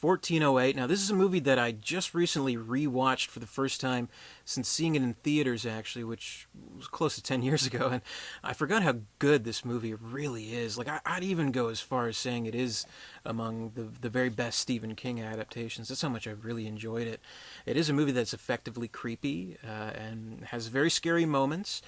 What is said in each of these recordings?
1408. Now, this is a movie that I just recently rewatched for the first time since seeing it in theaters, actually, which was close to 10 years ago. And I forgot how good this movie really is. Like, I'd even go as far as saying it is among the very best Stephen King adaptations. That's how much I really enjoyed it. It is a movie that's effectively creepy and has very scary moments.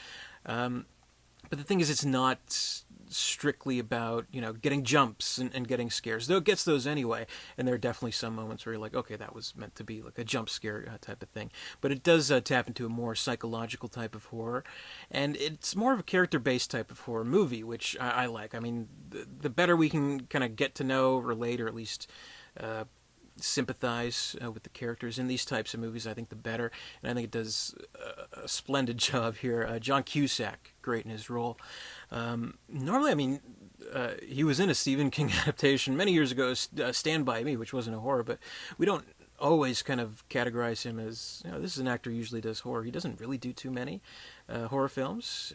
But the thing is, it's not strictly about, getting jumps and getting scares, though it gets those anyway. And there are definitely some moments where you're like, okay, that was meant to be like a jump scare type of thing. But it does tap into a more psychological type of horror. And it's more of a character-based type of horror movie, which I like. I mean, the better we can kind of get to know, relate, or at least sympathize with the characters in these types of movies, I think the better. And I think it does a splendid job here. John Cusack, great in his role. Normally, I mean, he was in a Stephen King adaptation many years ago, Stand By Me, which wasn't a horror, but we don't always kind of categorize him as, this is an actor who usually does horror. He doesn't really do too many horror films,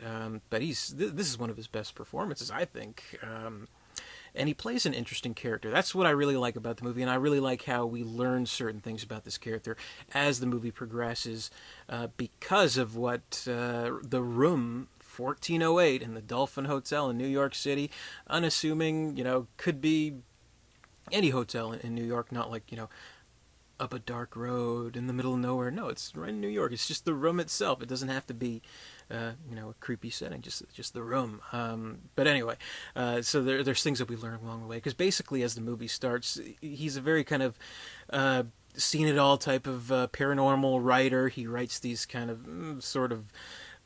but this is one of his best performances, I think. And he plays an interesting character. That's what I really like about the movie, and I really like how we learn certain things about this character as the movie progresses because of what the room 1408 in the Dolphin Hotel in New York City, unassuming, could be any hotel in New York, not like, up a dark road in the middle of nowhere. No, it's right in New York. It's just the room itself. It doesn't have to be, a creepy setting. Just the room. But anyway, so there's things that we learn along the way. Because basically, as the movie starts, he's a very kind of seen it all type of paranormal writer. He writes these kind of sort of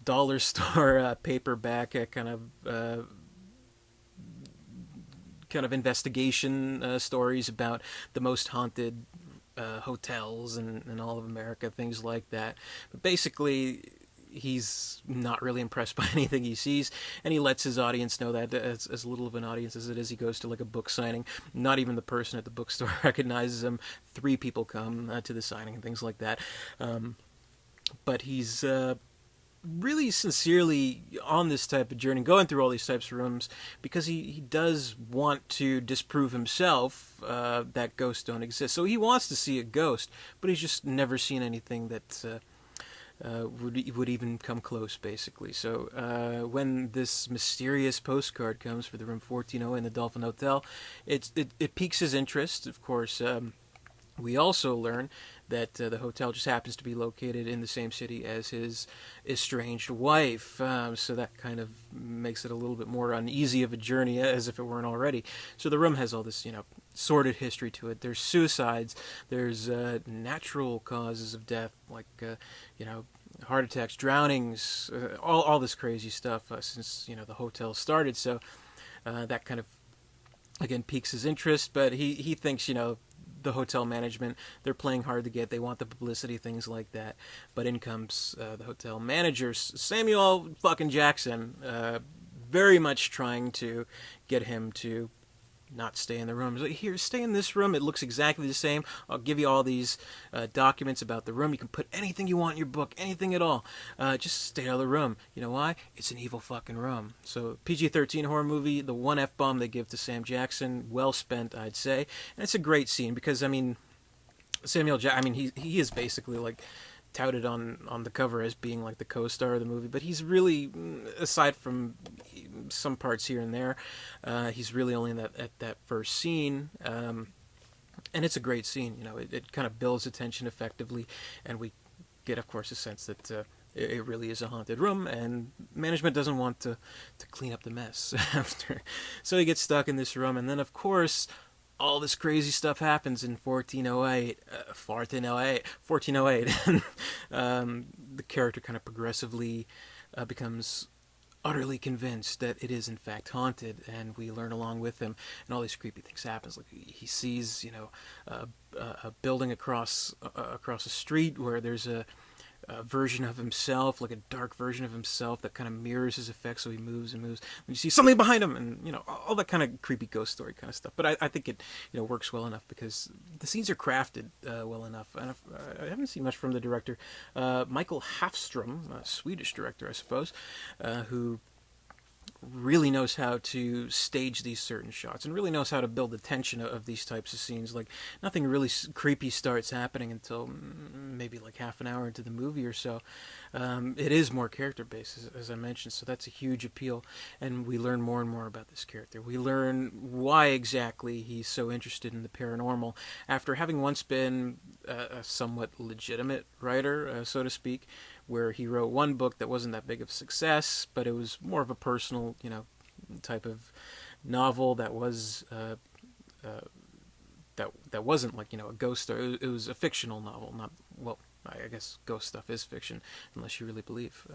dollar store paperback kind of investigation stories about the most haunted hotels and all of America, things like that. But basically, he's not really impressed by anything he sees, and he lets his audience know that as little of an audience as it is. He goes to like a book signing. Not even the person at the bookstore recognizes him. 3 people come to the signing and things like that. But he's really sincerely on this type of journey, going through all these types of rooms, because he does want to disprove himself that ghosts don't exist. So he wants to see a ghost, but he's just never seen anything that would even come close, basically. So when this mysterious postcard comes for the room 1408 in the Dolphin Hotel, it piques his interest, of course. We also learn that the hotel just happens to be located in the same city as his estranged wife, so that kind of makes it a little bit more uneasy of a journey, as if it weren't already. So the room has all this, sordid history to it. There's suicides, there's natural causes of death, like, heart attacks, drownings, all this crazy stuff since, the hotel started. So that kind of, again, piques his interest, but he thinks, the hotel management, they're playing hard to get. They want the publicity, things like that. But in comes the hotel manager, Samuel fucking Jackson, very much trying to get him to not stay in the room. He's like, here, stay in this room. It looks exactly the same. I'll give you all these documents about the room. You can put anything you want in your book, anything at all. Just stay out of the room. You know why? It's an evil fucking room. So PG-13 horror movie, the one F-bomb they give to Sam Jackson, well spent, I'd say. And it's a great scene because, Samuel Jackson, he is basically like touted on the cover as being like the co-star of the movie, but he's really, aside from some parts here and there, he's really only in that first scene, and it's a great scene. It kind of builds attention effectively, and we get, of course, a sense that it really is a haunted room, and management doesn't want to clean up the mess after, so he gets stuck in this room, and then, of course, all this crazy stuff happens in 1408, and the character kind of progressively becomes utterly convinced that it is in fact haunted, and we learn along with him, and all these creepy things happen. Like he sees, a building across a street where there's a version of himself, like a dark version of himself that kind of mirrors his effects, so he moves and moves. And you see something behind him, and all that kind of creepy ghost story kind of stuff. But I think it works well enough because the scenes are crafted well enough. And I haven't seen much from the director, Michael Hafstrom, a Swedish director, I suppose, who really knows how to stage these certain shots and really knows how to build the tension of these types of scenes. Like, nothing really creepy starts happening until maybe like half an hour into the movie or so. It is more character based, as I mentioned, so that's a huge appeal. And we learn more and more about this character. We learn why exactly he's so interested in the paranormal after having once been a somewhat legitimate writer, so to speak, where he wrote one book that wasn't that big of a success, but it was more of a personal, type of novel that was that wasn't like a ghost story. It was a fictional novel, not well. I guess ghost stuff is fiction, unless you really believe.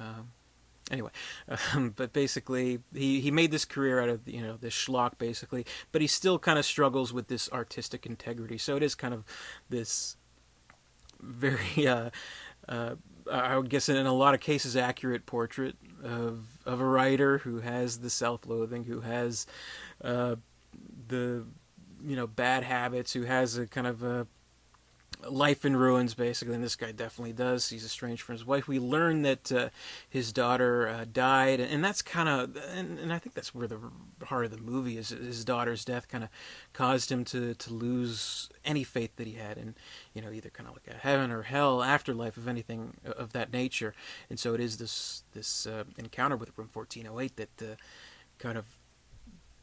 Anyway, but basically, he made this career out of this schlock, basically, but he still kind of struggles with this artistic integrity. So it is kind of this very I would guess in a lot of cases accurate portrait of a writer who has the self-loathing, who has the bad habits, who has a kind of a life in ruins, basically, and this guy definitely does. He's estranged from his wife. We learn that his daughter died, and that's kind of, and I think that's where the heart of the movie is. His daughter's death kind of caused him to lose any faith that he had in, either kind of like a heaven or hell, afterlife, of anything of that nature. And so it is this encounter with Room 1408 that kind of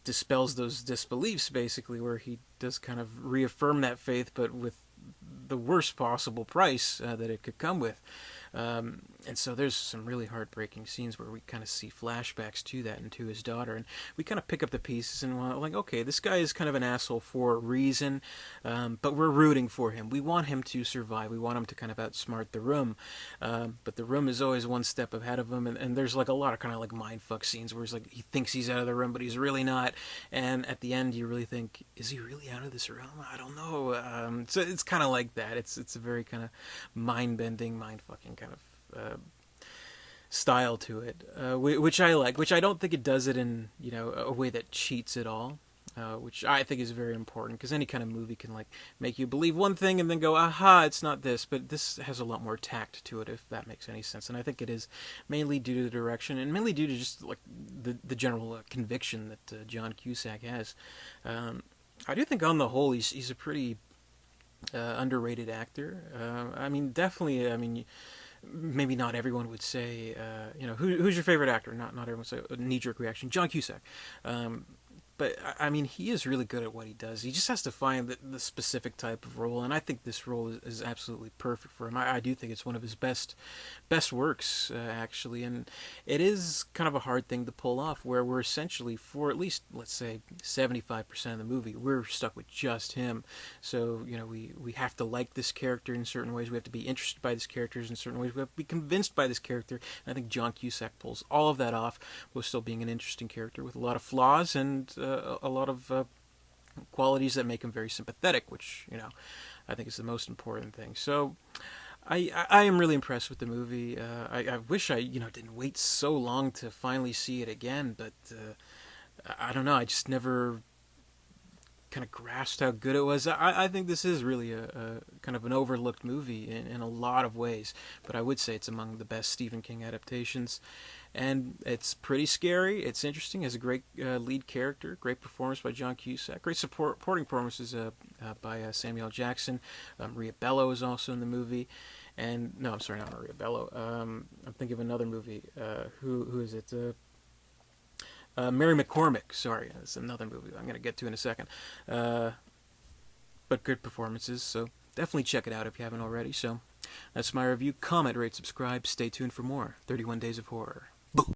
dispels those disbeliefs, basically, where he does kind of reaffirm that faith, but with the worst possible price that it could come with. And so there's some really heartbreaking scenes where we kind of see flashbacks to that and to his daughter, and we kind of pick up the pieces and we're like, okay, this guy is kind of an asshole for a reason, but we're rooting for him. We want him to survive. We want him to kind of outsmart the Room, but the Room is always one step ahead of him, and there's like a lot of kind of like mindfuck scenes where he's like, he thinks he's out of the Room, but he's really not, and at the end you really think, is he really out of this Room? I don't know. So it's kind of like that. It's a very kind of mind-bending, mind-fucking kind of style to it, which I like, which I don't think it does it in a way that cheats at all, which I think is very important, because any kind of movie can like make you believe one thing and then go, aha, it's not this, but this has a lot more tact to it, if that makes any sense. And I think it is mainly due to the direction, and mainly due to just like the general conviction that John Cusack has. I do think on the whole he's a pretty underrated actor. I mean, definitely. I mean, maybe not everyone would say, who's your favorite actor? Not everyone would say a knee-jerk reaction. John Cusack. But, I mean, he is really good at what he does. He just has to find the specific type of role, and I think this role is absolutely perfect for him. I do think it's one of his best works, actually, and it is kind of a hard thing to pull off, where we're essentially, for at least, let's say, 75% of the movie, we're stuck with just him. So, we have to like this character in certain ways. We have to be interested by this character in certain ways. We have to be convinced by this character, and I think John Cusack pulls all of that off, while still being an interesting character with a lot of flaws and a lot of qualities that make him very sympathetic, which I think is the most important thing. So I am really impressed with the movie. I wish I didn't wait so long to finally see it again, but I don't know. I just never kind of grasped how good it was. I think this is really a kind of an overlooked movie in a lot of ways, but I would say it's among the best Stephen King adaptations. And it's pretty scary. It's interesting. It has a great lead character. Great performance by John Cusack. Great supporting performances by Samuel Jackson. Maria Bello is also in the movie. And no, I'm sorry, not Maria Bello. I'm thinking of another movie. Who is it? Mary McCormick. Sorry, that's another movie I'm going to get to in a second. But good performances. So definitely check it out if you haven't already. So that's my review. Comment, rate, subscribe. Stay tuned for more 31 Days of Horror.